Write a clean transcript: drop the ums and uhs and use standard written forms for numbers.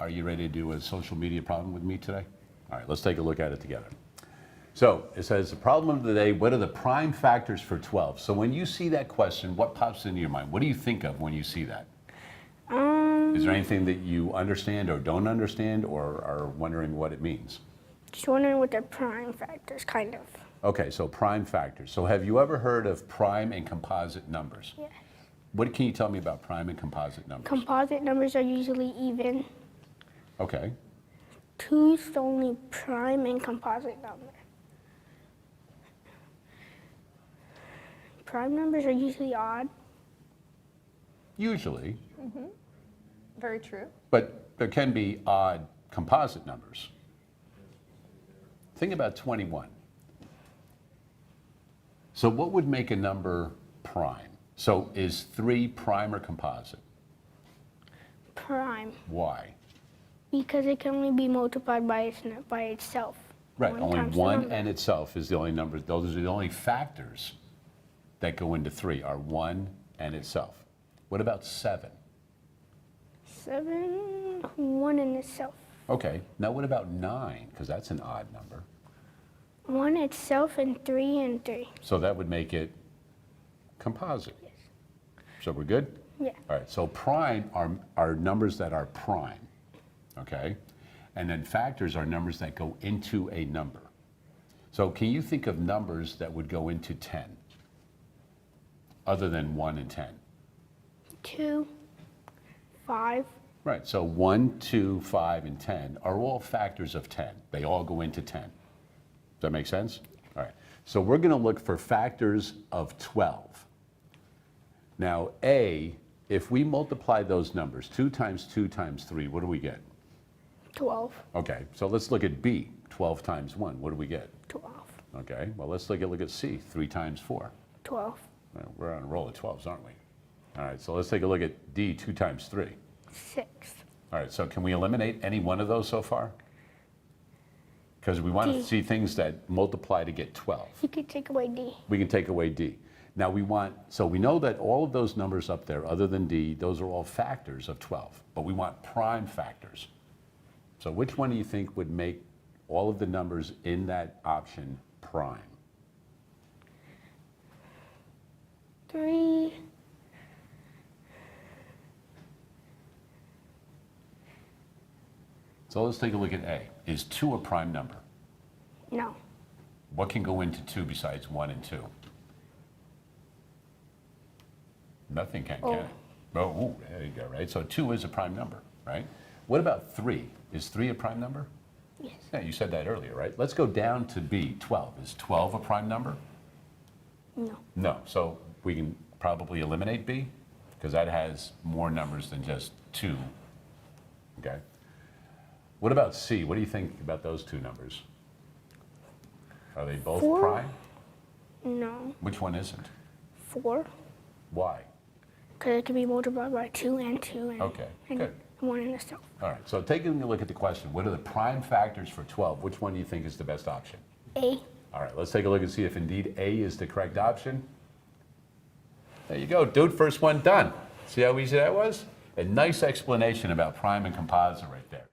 Are you ready to do a social media problem with me today? All right, let's take a look at it together. So it says the problem of the day, what are the prime factors for 12? So when you see that question, what pops into your mind? What do you think of when you see that? Is there anything that you understand or don't understand or are wondering what it means? Just wondering what the prime factors, kind of. Okay, so prime factors. So have you ever heard of prime and composite numbers? Yes. What can you tell me about prime and composite numbers? Composite numbers are usually even. Okay. 2's the only prime and composite number. Prime numbers are usually odd. Usually, Very true. but there can be odd composite numbers. Think about 21. So what would make a number prime? So is 3 prime or composite? Prime, Why? because it can only be multiplied by itself. Right, One only times the 1 number. and itself is the only number. Those are the only factors that go into 3 are 1 and itself. What about 7? 7, 1 in itself. Okay, now what about 9? Because that's an odd number. 1 itself and 3 and 3. So that would make it composite. Yes. So we're good? Yeah. All right, so prime are numbers that are prime, okay? And then factors are numbers that go into a number. So can you think of numbers that would go into 10, other than 1 and 10? 2, 5, Right, so 1, 2, 5, and 10 are all factors of 10. They all go into 10. Does that make sense? All right, so we're gonna look for factors of 12. Now, A, if we multiply those numbers, 2 times 2 times 3, what do we get? 12, Okay, so let's look at B, 12 times 1, what do we get? 12, Okay, well, let's look at C, 3 times 4. 12, Well, we're on a roll of 12s, aren't we? All right, so let's take a look at D, 2 times 3. 6. All right, so can we eliminate any one of those so far? Because we want to D. see things that multiply to get 12. You could take away D. We can take away D. Now so we know that all of those numbers up there, other than D, those are all factors of 12, but we want prime factors. So which one do you think would make all of the numbers in that option prime? 3, So let's take a look at A. Is 2 a prime number? no. What can go into 2 besides 1 and 2? Nothing can it? Oh, ooh, there you go, right? So 2 is a prime number, right? What about 3? Is 3 a prime number? Yes. Yeah, you said that earlier, right? Let's go down to B, 12. Is 12 a prime number? No. No, so we can probably eliminate B, because that has more numbers than just 2, okay? What about C? What do you think about those two numbers? Are they both 4? prime? No. Which one isn't? 4, Why? because it can be multiplied by 2 and 2 and, Okay, and good. 1 in itself. All right, so taking a look at the question, what are the prime factors for 12? Which one do you think is the best option? A. All right, let's take a look and see if indeed A is the correct option. There you go, dude, first one done. See how easy that was? A nice explanation about prime and composite right there.